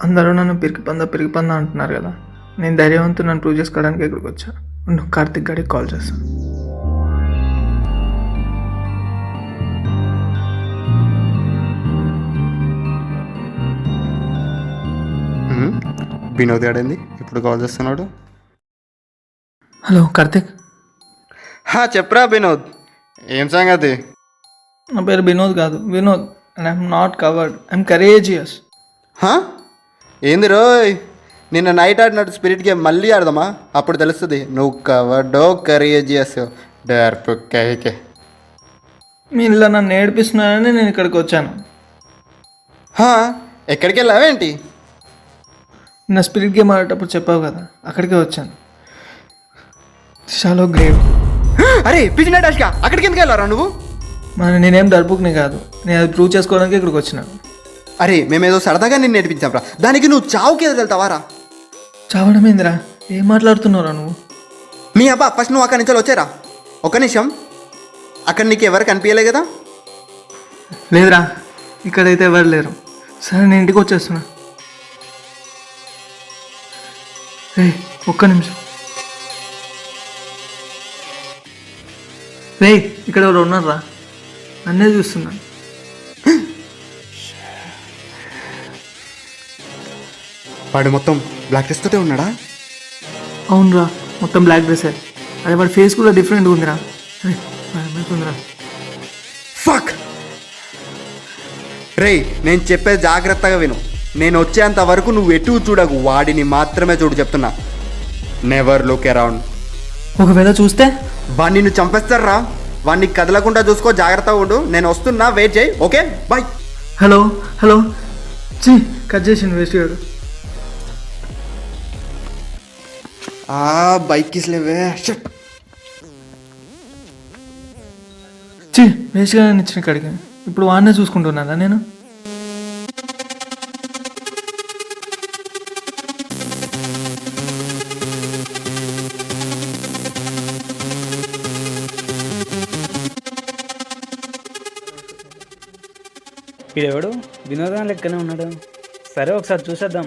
అందరూ నన్ను పిరికి పంద అంటున్నారు కదా. నేను ధైర్యవంతుడు నన్ను ప్రూవ్ చేసుకోవడానికి ఇక్కడికి వచ్చా. నువ్వు కార్తిక్ గారికి కాల్ చేస్తాను. వినోద్ గాడండి ఇప్పుడు కాల్ చేస్తున్నాడు. హలో కార్తిక్. చెప్పరా వినోద్, ఏం సంగతి? నా పేరు వినోద్ కాదు, Vinod. And I'm not covered, I'm courageous. ఏంది రోయ్, నిన్న నైట్ ఆడినట్టు స్పిరిట్ గేమ్ మళ్ళీ ఆడదామా? అప్పుడు తెలుస్తుంది నువ్వు కవర్డో కరేజియస్. డర్పు కైకే మీ ఇలా నన్ను ఏడిపిస్తున్నారని నేను ఇక్కడికి వచ్చాను. ఎక్కడికి వెళ్ళావేంటి? నా స్పిరిట్ గేమ్ ఆడేటప్పుడు చెప్పావు కదా, అక్కడికే వచ్చాను. చాలా గ్రేవ్. అరే పిజినా డాష్గా అక్కడికి ఎందుకు వెళ్ళారా నువ్వు? మరి నేనేం డర్పుకుని కాదు, నేను అది ప్రూవ్ చేసుకోవడానికి ఇక్కడికి వచ్చినాను. అరే మేమేదో సరదాగా నిన్ను నేర్పించాంరా, దానికి నువ్వు చావుకి ఏదో వెళ్తావారా? చావడం ఏందిరా, ఏం మాట్లాడుతున్నావురా నువ్వు? మీ అబ్బా ఫస్ట్ నువ్వు అక్కడి నుంచి వచ్చారా? ఒక నిమిషం, అక్కడ నీకు ఎవరు కనిపించలే కదా? లేదురా, ఇక్కడైతే ఎవరు లేరు. సరే నేను ఇంటికి వచ్చేస్తున్నా. రే ఒక్క నిమిషం. రే ఇక్కడ ఎవరు ఉన్నారా? నన్నే చూస్తున్నా. వాడు మొత్తం బ్లాక్ డ్రెస్ తోటే ఉన్నాడా? అవునరా, మొత్తం బ్లాక్ డ్రెస్. అదే వాడి ఫేస్ కూడా డిఫరెంట్గా ఉందిరా. అరే భయమవుతుందిరా. ఫక్ రే, నేను చెప్పేది జాగ్రత్తగా విను. నేను వచ్చేంత వరకు నువ్వు ఎటు చూడకు, వాడిని మాత్రమే చూడు చెప్తున్నా. Never look around. ఒకవేళ చూస్తే వాడిని నువ్వు చంపేస్తారా? వాడిని కదలకుండా చూసుకో, జాగ్రత్తగా ఉండు. నేను వస్తున్నా, వెయిట్ చేయి. Okay bye. Hello hello cut చేసింది వేస్ట్ గారు. బైక్ కిస్లేవే. వేస్ట్ గారు ఇచ్చిన ఇక్కడికి ఇప్పుడు వాడినే చూసుకుంటున్నారా నేను? వీడెవడు వినోదం లెక్కనే ఉన్నాడు. సరే ఒకసారి చూసేద్దాం.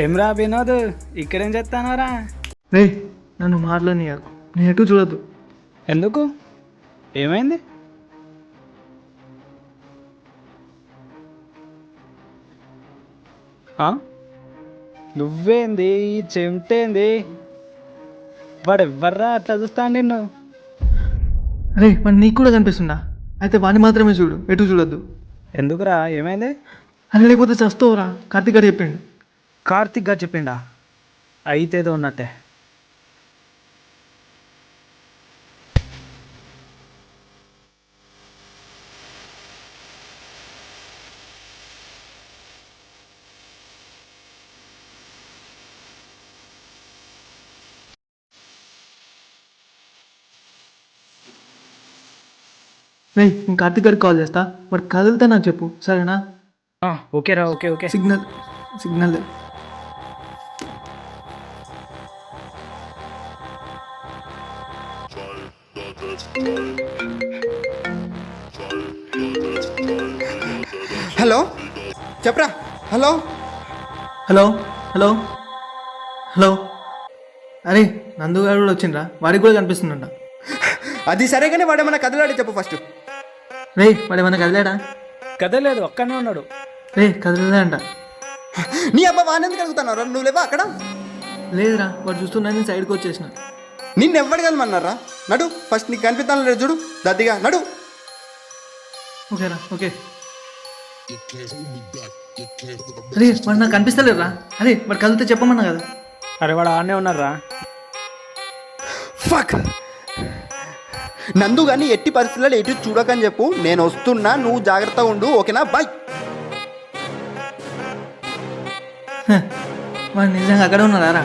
ఏమ్రా వినోద్, ఇక్కడేం చేస్తానోరా? రే నన్ను మాటలనియకు, నేను ఎటు చూడద్దు. ఎందుకు, ఏమైంది? నువ్వేంది ఈ చెమటేంది? వాడు ఎవర్రా అట్లా చూస్తాను నిన్ను? అరే మరి నీకు కూడా కనిపిస్తుందా? అయితే వాడిని మాత్రమే చూడు, ఎటు చూడొద్దు. ఎందుకురా, ఏమైంది? అని లేకపోతే చస్తావురా, కార్తీక్ గారు చెప్పిండు. కార్తిక్ గారు చెప్పిండా? అయితే ఏదో ఉన్నట్టే. రే నేను కార్తీక్ గారికి కాల్ చేస్తా, వాడు కదిలితే నాకు చెప్పు, సరేనా? ఓకేరా, okay okay. Signal signal. Hello చెప్పరా. Hello hello hello hello. అరే నందుగారు కూడా వచ్చిండ్రా, వాడికి కూడా కనిపిస్తుందంట. అది సరే కానీ వాడేమన్నా కదలాడి చెప్పు ఫస్ట్. రే వాడేమన్నా కదిలాడా? కదలేదు, ఒక్కనే ఉన్నాడు. రే కదలలే అంట. నీ అబ్బా వానెందుకు అడుగుతున్నారా? నువ్వు లేవా అక్కడ? లేదురా, వాడు చూస్తున్నా నేను సైడ్కి వచ్చేసిన. నిన్ను ఎవరు కదమన్నారా? నడు ఫస్ట్, నీకు కనిపిస్తాను లేదు చూడు, దద్దిగా నడు. ఓకేరా ఓకే. అరే వాడు నాకు కనిపిస్తలేదురా. అరే వాడు కదిలితే చెప్పమన్నా కదా. అరే వాడు ఆడనే ఉన్నారా? ఫక్ నందు కానీ ఎట్టి పరిస్థితుల్లో ఎటు చూడకని చెప్పు. నేను వస్తున్నా, నువ్వు జాగ్రత్తగా ఉండు, ఓకేనా? బాయ్. వాడు నిజంగా అక్కడే ఉన్నారా?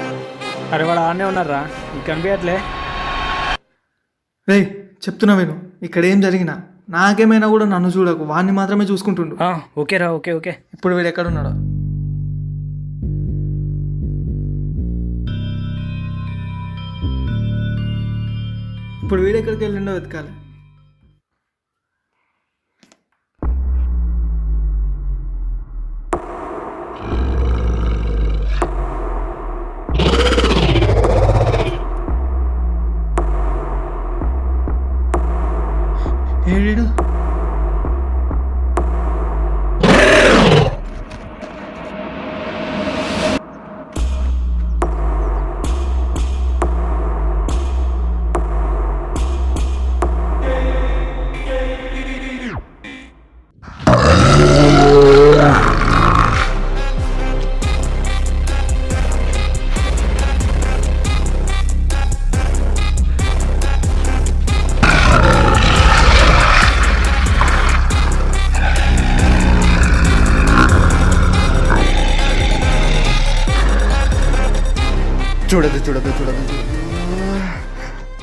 అరే వాడు ఆడనే ఉన్నారా? నీకు కనిపించట్లే? రే చెప్తున్నా విను, ఇక్కడ ఏం జరిగినా నాకేమైనా కూడా నన్ను చూడకు, వాడిని మాత్రమే చూసుకుంటుండు. ఓకేరా, ఓకే ఓకే. ఇప్పుడు వీడు ఎక్కడున్నాడో? ఇప్పుడు వీడు ఎక్కడికి వెళ్ళిండో వెతకాలి. ఏడు చూడదు చూడదు చూడదు.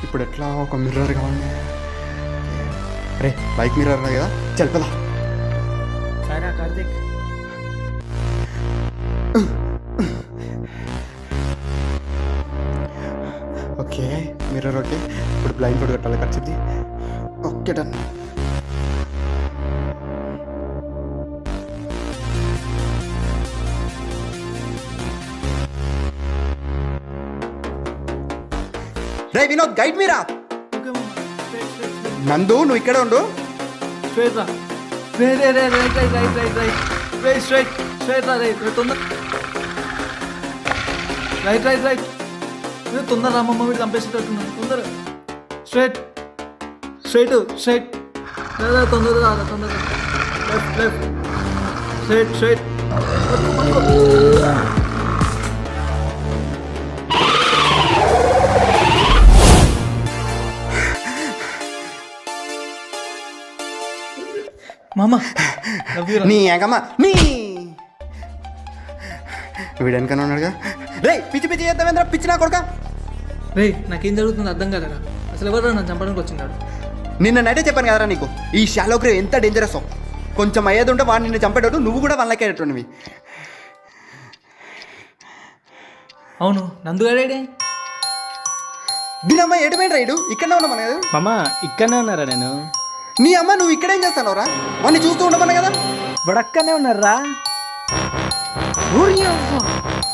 ఇప్పుడు ఎట్లా ఒక మిర్రర్ కావాలి. అరే బైక్ మిర్రర్ కదా, చల్ పదా. సరే కార్తీక్. Okay mirror okay. ఇప్పుడు బ్లైండ్ ఫోడ్ కట్టాలి ఖర్చుది. Okay done. రే వినోద్ గైడ్ మీరా. నందు నువ్వు ఇక్కడే ఉండు. స్ట్రైట్ రా. రే రే రే right right right right right right straight straight రా. రైట్ తొందర రైట్ రైట్ రైట్. తొందర రామమ్మ వీడు చంపేసేటట్టున్నాను. తొందర స్ట్రైట్ స్ట్రైట్ స్ట్రైట్. తొందర రా తొందర. Left left straight straight. మామ నీ ఏకమ్మా నీ వీడెనకనే ఉన్నాడుగా. రే పిచ్చి పిచ్చి చేద్దామేంద్ర పిచ్చి నా కొడుక. రే నాకేం జరుగుతుందో అర్థం కాలేరా. అసలు ఎవరు నన్ను చంపడానికి వచ్చినాడు? నిన్న నైటే చెప్పాను కదరా నీకు, ఈ షాలో గ్రేవ్ ఎంత డేంజరస్. కొంచెం అయ్యేది ఉంటే వాడు నిన్ను చంపేటట్టు, నువ్వు కూడా వాళ్ళకేటట్టువి. అవును నందుగాడే. దీనమ్మ ఎటుపోయిన రైడు ఇక్కడనే ఉన్నామని కదా. మామ ఇక్కడనే ఉన్నారా? నేను నీ అమ్మ నువ్వు ఇక్కడేం చేస్తానవరా? వాడిని చూస్తూ ఉండమన్నా కదా. బడక్కనే ఉన్నారా?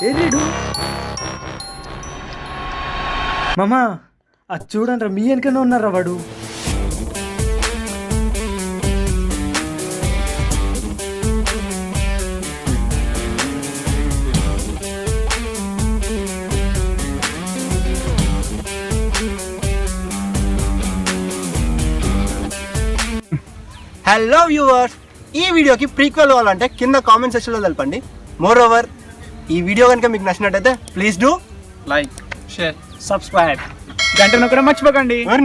ఏడు మామ అది చూడండి రా, మీ వెనకనే ఉన్నారా వాడు. హలో వ్యూవర్స్, ఈ వీడియోకి ప్రీక్వెల్ కావాలంటే కింద కామెంట్ సెక్షన్లో తెలపండి. మోర్ ఓవర్ ఈ వీడియో కనుక మీకు నచ్చినట్టయితే please do like share subscribe, గంట నొక్కడం మర్చిపోకండి. మరి